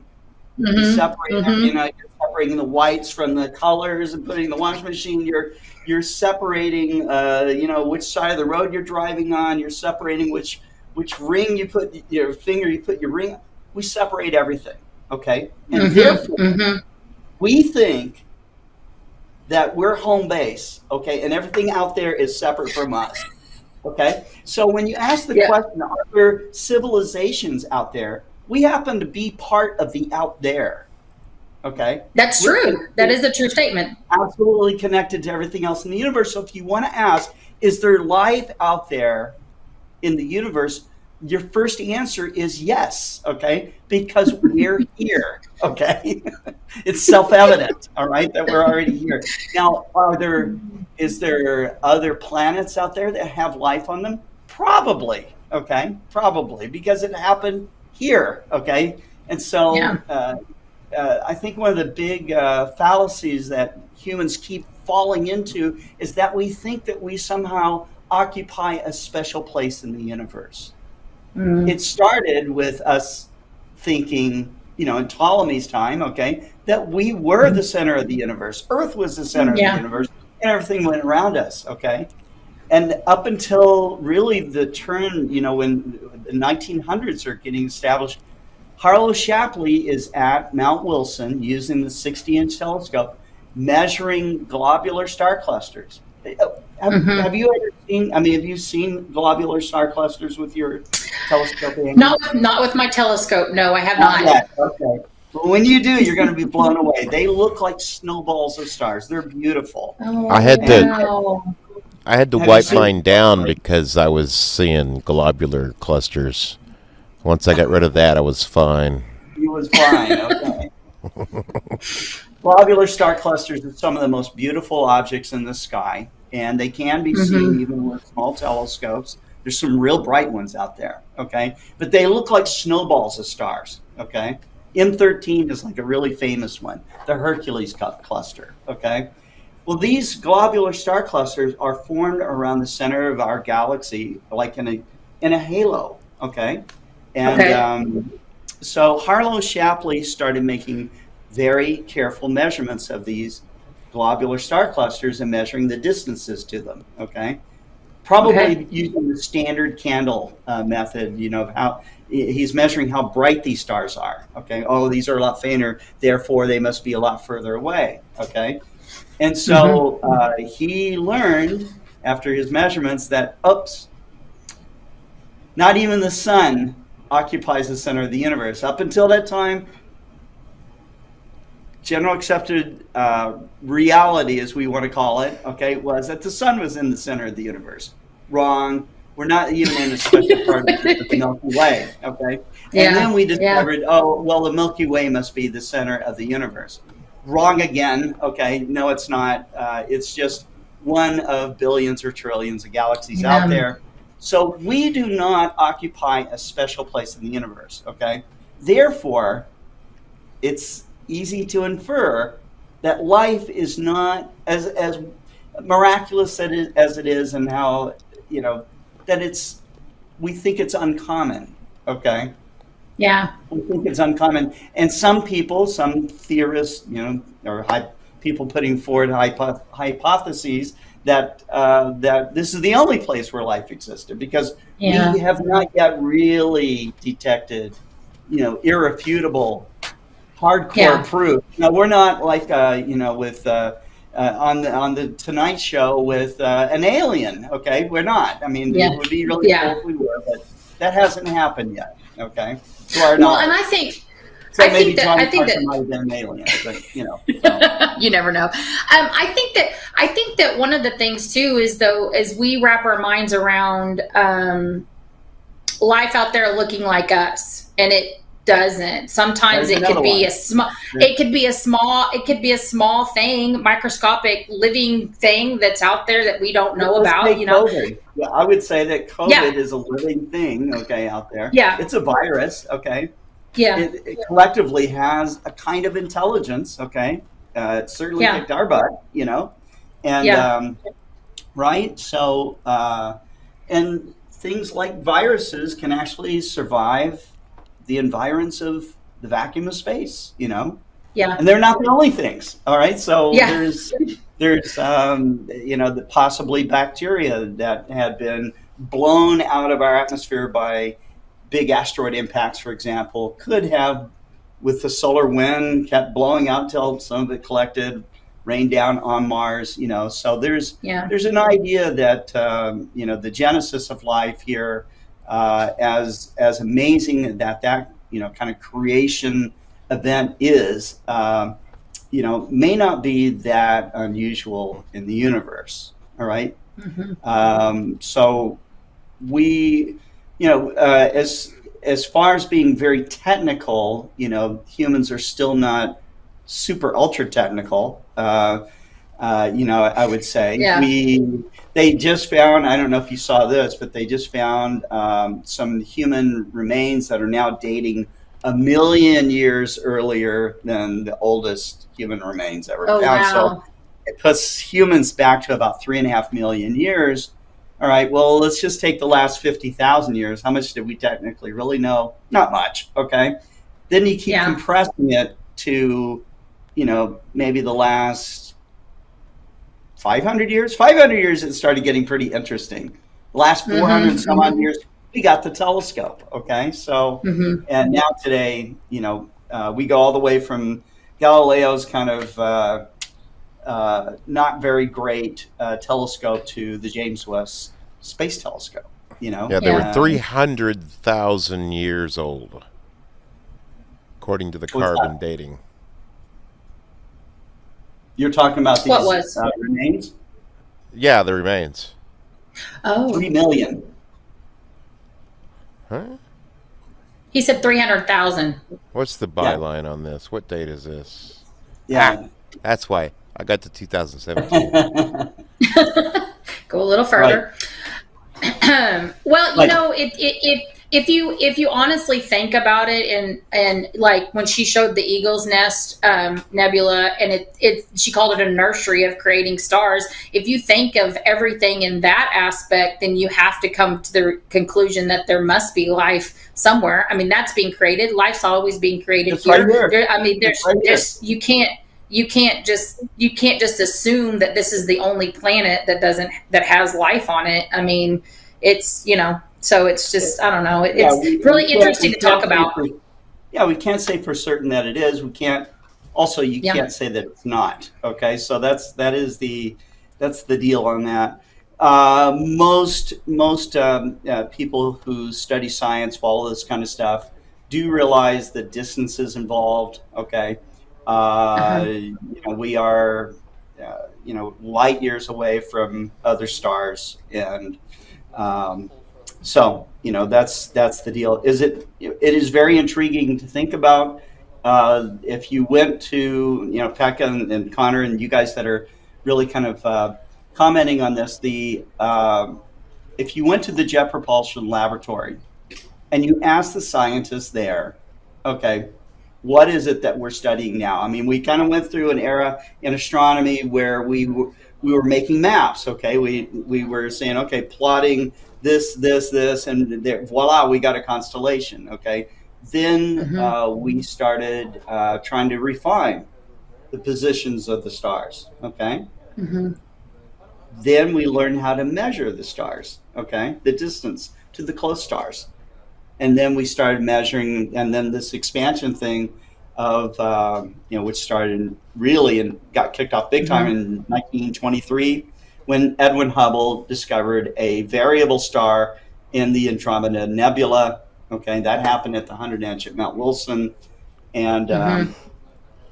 We separate everything. You're separating the whites from the colors and putting in the washing machine. You're separating, which side of the road you're driving on. You're separating which ring you put your finger, you put your ring. We separate everything, okay? And therefore, we think that we're home base, okay? And everything out there is separate from us, okay? So when you ask the question, are there civilizations out there? We happen to be part of the out there, okay? That's true. That is a true statement. Absolutely connected to everything else in the universe. So if you want to ask, is there life out there in the universe, your first answer is yes, okay? Because we're here, okay? It's self-evident, all right, that we're already here. Now, is there other planets out there that have life on them? Probably, okay? Probably, because it happened here, okay? And so I think one of the big fallacies that humans keep falling into is that we think that we somehow occupy a special place in the universe. It started with us thinking, in Ptolemy's time, okay, that we were the center of the universe. Earth was the center of the universe, and everything went around us, okay? And up until really the turn, when the 1900s are getting established, Harlow Shapley is at Mount Wilson using the 60-inch telescope, measuring globular star clusters. Have you ever seen? I mean, have you seen globular star clusters with your telescope? Not with my telescope. No, I have not. Yet. Okay. Well, when you do, you're going to be blown away. They look like snowballs of stars. They're beautiful. Oh, I had to wipe mine down because I was seeing globular clusters. Once I got rid of that, I was fine. You was fine. Okay. Globular star clusters are some of the most beautiful objects in the sky, and they can be seen even with small telescopes. There's some real bright ones out there, okay? But they look like snowballs of stars, okay? M13 is like a really famous one, the Hercules cluster, okay? Well, these globular star clusters are formed around the center of our galaxy, like in a halo, okay? And so Harlow Shapley started making very careful measurements of these globular star clusters and measuring the distances to them, okay? Probably using the standard candle method, of how he's measuring how bright these stars are, okay? Oh, these are a lot fainter, therefore they must be a lot further away, okay? And so he learned after his measurements that, oops, not even the sun occupies the center of the universe. Up until that time, general accepted reality, as we want to call it, okay, was that the sun was in the center of the universe. Wrong. We're not even in a special part of the Milky Way, okay? And then we discovered, oh, well, the Milky Way must be the center of the universe. Wrong again, okay? No, it's not. It's just one of billions or trillions of galaxies out there. So we do not occupy a special place in the universe, okay? Therefore, it's easy to infer that life is not as miraculous as it is, and how, you know, that we think it's uncommon, okay? Yeah. We think it's uncommon. And some people, some theorists, you know, or people putting forward hypotheses that that this is the only place where life existed, because we have not yet really detected, you know, irrefutable, hardcore proof. Now, we're not like, you know, with on the Tonight Show with an alien. Okay, we're not. I mean, it would be really cool if we were, but that hasn't happened yet. Okay, to our knowledge. Well, and I think. So I maybe think Johnny that Carson might have been an alien, but you know, so. You never know. I think that one of the things too is, though, as we wrap our minds around life out there looking like us, and it doesn't. Sometimes it could be a small. It could be a small. It could be a small thing, microscopic living thing that's out there that we don't know about. You know. Yeah, I would say that COVID is a living thing. Okay, out there. Yeah, it's a virus. Okay. Yeah, it collectively has a kind of intelligence. Okay, it certainly kicked our butt, you know, and right. So, and things like viruses can actually survive the environs of the vacuum of space, you know. Yeah, and they're not the only things. All right, so there's you know, possibly bacteria that had been blown out of our atmosphere by big asteroid impacts, for example, could have, with the solar wind, kept blowing out till some of it collected, rained down on Mars, you know. So there's an idea that, you know, the genesis of life here, as amazing that, you know, kind of creation event is, you know, may not be that unusual in the universe, all right? So we, you know, as far as being very technical, you know, humans are still not super ultra technical. You know, I would say they just found, I don't know if you saw this, but they just found some human remains that are now dating 1 million years earlier than the oldest human remains ever found. Wow. So it puts humans back to about 3.5 million years. All right, well, let's just take the last 50,000 years. How much did we technically really know? Not much, okay? Then you keep compressing it to, you know, maybe the last 500 years. 500 years, it started getting pretty interesting. The last 400 some odd years, we got the telescope, okay? So, and now today, you know, we go all the way from Galileo's kind of not very great telescope to the James West Space Telescope, you know? Yeah, they were 300,000 years old, according to the carbon dating. You're talking about these remains? Yeah, the remains. Oh. 3 million. Huh? He said 300,000. What's the byline on this? What date is this? Yeah. That's why. I got to 2017. Go a little further. Right. Well, you know, if you honestly think about it, and like when she showed the Eagle's Nest nebula, and she called it a nursery of creating stars. If you think of everything in that aspect, then you have to come to the conclusion that there must be life somewhere. I mean, that's being created. Life's always being created it's here. Right I mean, there's you can't just assume that this is the only planet that has life on it. I mean, it's, you know, so it's just, I don't know. It's really interesting to talk about. We can't say for certain that it is. We can't. Also, you can't say that it's not. Okay, so that's the deal on that. Most people who study science, follow this kind of stuff, do realize the distances involved. Okay, we are, light years away from other stars, and so that's the deal. It is very intriguing to think about. If you went to Pekka and Connor and you guys that are really kind of commenting on this, if you went to the Jet Propulsion Laboratory and you asked the scientists there, okay, what is it that we're studying now? I mean, we kind of went through an era in astronomy where we were making maps. Okay, we were saying, okay, plotting this, and there, voila, we got a constellation. Okay, then we started trying to refine the positions of the stars. Okay. Then we learned how to measure the stars, okay, the distance to the close stars. And then we started measuring, and then this expansion thing of, which started really and got kicked off big time in 1923 when Edwin Hubble discovered a variable star in the Andromeda Nebula. Okay, that happened at the 100 inch at Mount Wilson. And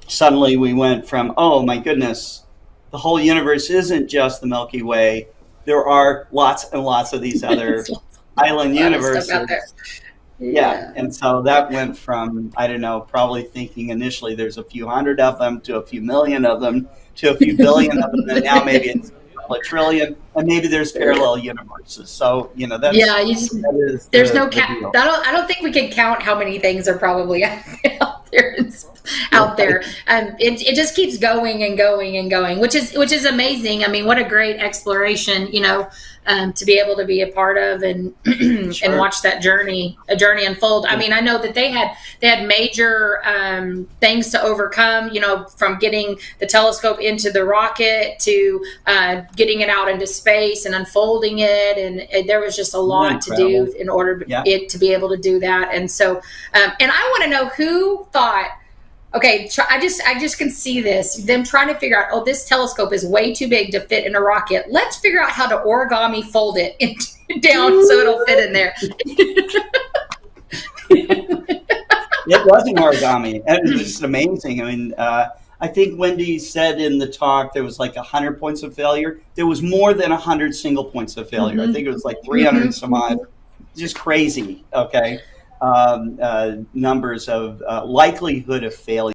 suddenly we went from, oh my goodness, the whole universe isn't just the Milky Way. There are lots and lots of these other island universes. Yeah, and so that went from, I don't know, probably thinking initially there's a few hundred of them to a few million of them to a few billion of them, and now maybe it's a trillion, and maybe there's parallel universes. So that's there's no count. I don't think we can count how many things are probably out there. It just keeps going and going and going, which is amazing. I mean, what a great exploration, to be able to be a part of and and watch that journey unfold. I mean, I know that they had major things to overcome, from getting the telescope into the rocket to getting it out into space and unfolding it, and there was just a lot to do in order it to be able to do that. And so, and I want to know who thought, okay, I just can see them trying to figure out, this telescope is way too big to fit in a rocket. Let's figure out how to origami fold it down so it'll fit in there. It was an origami. It was just amazing. I mean, I think Wendy said in the talk there was like 100 points of failure. There was more than 100 single points of failure. I think it was like 300 and some odd. Just crazy, okay? Numbers of likelihood of failure.